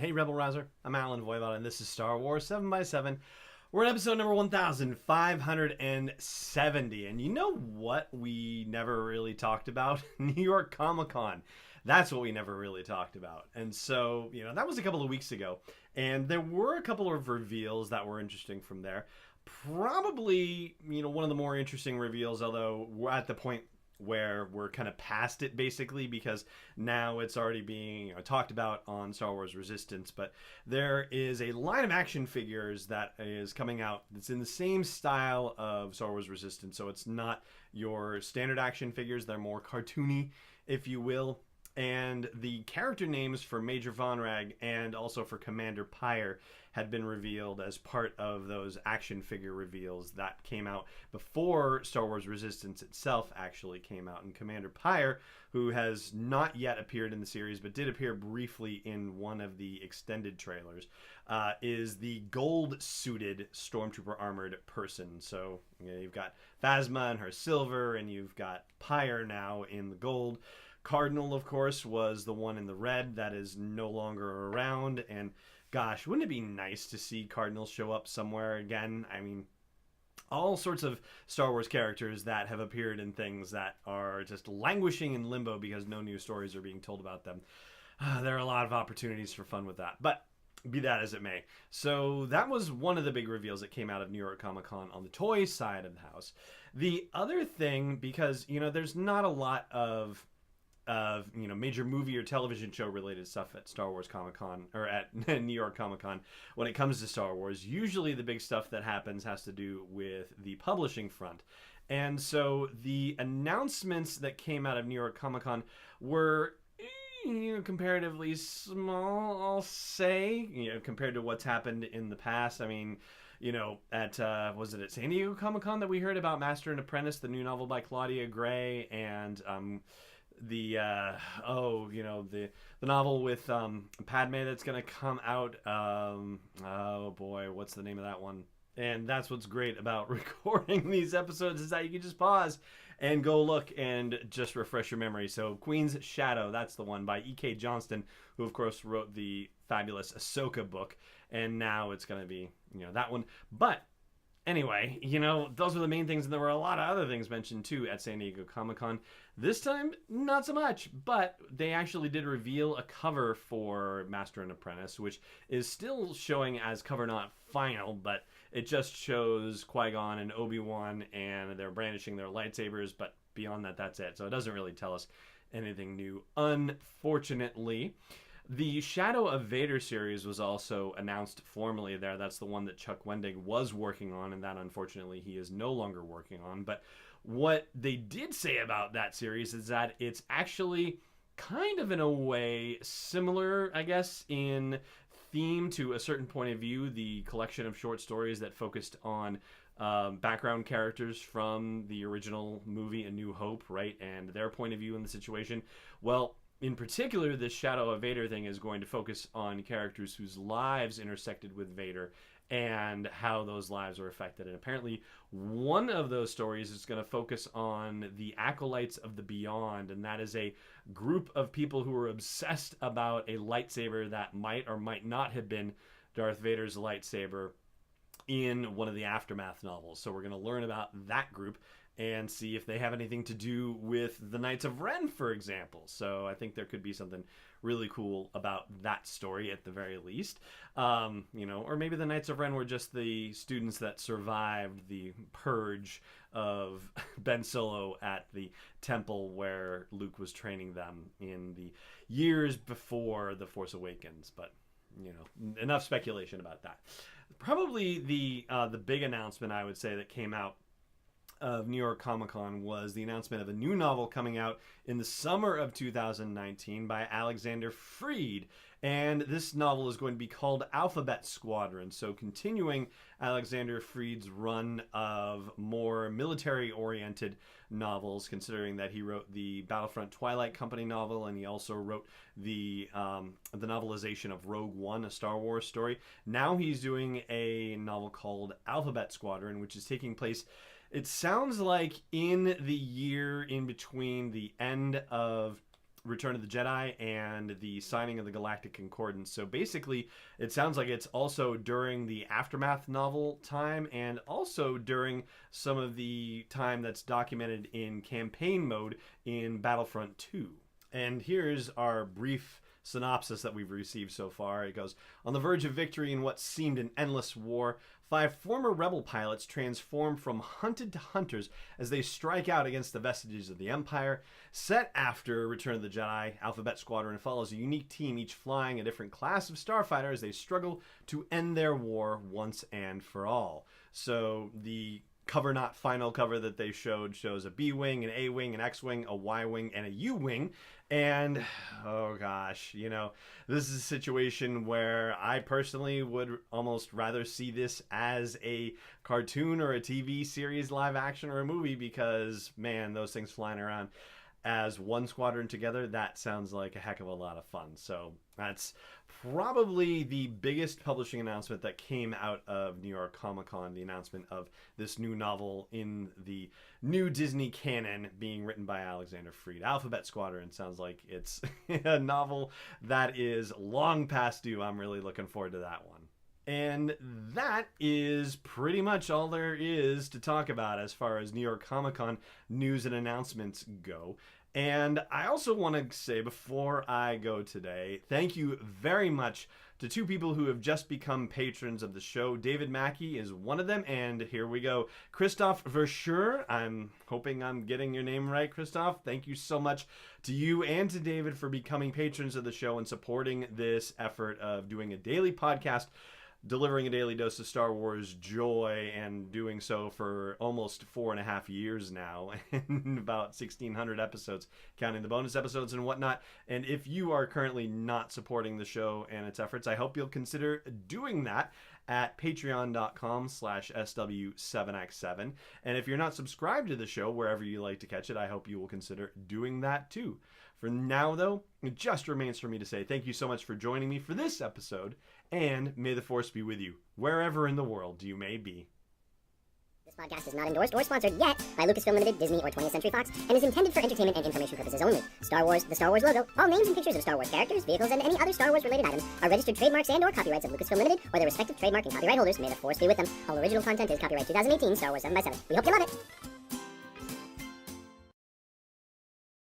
Hey, Rebel Rouser. I'm Alan Voivod, and this is Star Wars 7 by 7. We're in episode number 1570. And you know what we never really talked about? New York Comic Con. That's what we never really talked about. And so, that was a couple of weeks ago. And there were a couple of reveals that were interesting from there. Probably, one of the more interesting reveals, although we're at the point where we're kind of past it basically because now it's already being talked about on Star Wars Resistance. But there is a line of action figures that is coming out that's in the same style of Star Wars Resistance. So it's not your standard action figures. They're more cartoony, if you will. And the character names for Major Von Rag and also for Commander Pyre had been revealed as part of those action figure reveals that came out before Star Wars Resistance itself actually came out. And Commander Pyre, who has not yet appeared in the series but did appear briefly in one of the extended trailers, is the gold-suited Stormtrooper armored person. So you've got Phasma in her silver, and you've got Pyre now in the gold. Cardinal, of course, was the one in the red that is no longer around. And gosh, wouldn't it be nice to see Cardinal show up somewhere again? I mean, all sorts of Star Wars characters that have appeared in things that are just languishing in limbo because no new stories are being told about them. There are a lot of opportunities for fun with that. But be that as it may. So that was one of the big reveals that came out of New York Comic Con on the toy side of the house. The other thing, because, there's not a lot of major movie or television show related stuff at Star Wars Comic Con or at New York Comic Con when it comes to Star Wars. Usually the big stuff that happens has to do with the publishing front. And so the announcements that came out of New York Comic Con were comparatively small, I'll say, compared to what's happened in the past. I mean, was it at San Diego Comic Con that we heard about Master and Apprentice, the new novel by Claudia Gray, and the novel with Padme that's gonna come out. Oh boy, what's the name of that one? And that's what's great about recording these episodes is that you can just pause and go look and just refresh your memory. So Queen's Shadow, that's the one by E.K. Johnston, who of course wrote the fabulous Ahsoka book, and now it's gonna be that one. But anyway, those were the main things, and there were a lot of other things mentioned too at San Diego Comic-Con. This time, not so much, but they actually did reveal a cover for Master and Apprentice, which is still showing as cover not final, but it just shows Qui-Gon and Obi-Wan, and they're brandishing their lightsabers, but beyond that, that's it. So it doesn't really tell us anything new, unfortunately. The Shadow of Vader series was also announced formally there. That's the one that Chuck Wendig was working on, and that unfortunately he is no longer working on. But what they did say about that series is that it's actually kind of in a way similar, I guess, in theme to a certain point of view, the collection of short stories that focused on background characters from the original movie A New Hope, right, and their point of view in the situation. Well, in particular, this Shadow of Vader thing is going to focus on characters whose lives intersected with Vader and how those lives were affected. And apparently one of those stories is going to focus on the Acolytes of the Beyond, and that is a group of people who are obsessed about a lightsaber that might or might not have been Darth Vader's lightsaber in one of the Aftermath novels. So we're going to learn about that group and see if they have anything to do with the Knights of Ren, for example. So I think there could be something really cool about that story at the very least. Or maybe the Knights of Ren were just the students that survived the purge of Ben Solo at the temple where Luke was training them in the years before The Force Awakens. But, enough speculation about that. Probably the big announcement, I would say, that came out of New York Comic Con was the announcement of a new novel coming out in the summer of 2019 by Alexander Freed. And this novel is going to be called Alphabet Squadron. So continuing Alexander Freed's run of more military-oriented novels, considering that he wrote the Battlefront Twilight Company novel, and he also wrote the novelization of Rogue One, a Star Wars story. Now he's doing a novel called Alphabet Squadron, which is taking place, it sounds like, in the year in between the end of Return of the Jedi and the signing of the Galactic Concordance. So basically, it sounds like it's also during the Aftermath novel time and also during some of the time that's documented in campaign mode in Battlefront 2. And here's our brief synopsis that we've received so far. It goes, on the verge of victory in what seemed an endless war, 5 former rebel pilots transform from hunted to hunters as they strike out against the vestiges of the Empire. Set after Return of the Jedi, Alphabet Squadron follows a unique team, each flying a different class of starfighter as they struggle to end their war once and for all. So the cover, not final cover, that they showed shows a B-wing, an A-wing, an X-wing, a Y-wing, and a U-wing. And, oh gosh, you know, this is a situation where I personally would almost rather see this as a cartoon or a TV series, live action, or a movie, because, man, those things flying around as one squadron together, that sounds like a heck of a lot of fun. So that's probably the biggest publishing announcement that came out of New York Comic Con, the announcement of this new novel in the new Disney canon being written by Alexander Freed. Alphabet Squadron sounds like it's a novel that is long past due. I'm really looking forward to that one. And that is pretty much all there is to talk about as far as New York Comic Con news and announcements go. And I also want to say before I go today, thank you very much to 2 people who have just become patrons of the show. David Mackey is one of them, and here we go. Christoph Verschur, I'm hoping I'm getting your name right, Christoph. Thank you so much to you and to David for becoming patrons of the show and supporting this effort of doing a daily podcast, delivering a daily dose of Star Wars joy, and doing so for almost 4.5 years now, and about 1,600 episodes, counting the bonus episodes and whatnot. And if you are currently not supporting the show and its efforts, I hope you'll consider doing that at patreon.com/SW7X7. And if you're not subscribed to the show, wherever you like to catch it, I hope you will consider doing that too. For now, though, it just remains for me to say thank you so much for joining me for this episode, and may the Force be with you, wherever in the world you may be. This podcast is not endorsed or sponsored yet by Lucasfilm Limited, Disney, or 20th Century Fox, and is intended for entertainment and information purposes only. Star Wars, the Star Wars logo, all names and pictures of Star Wars characters, vehicles, and any other Star Wars-related items are registered trademarks and or copyrights of Lucasfilm Limited or their respective trademark and copyright holders. May the Force be with them. All original content is copyright 2018 Star Wars 7x7. We hope you love it!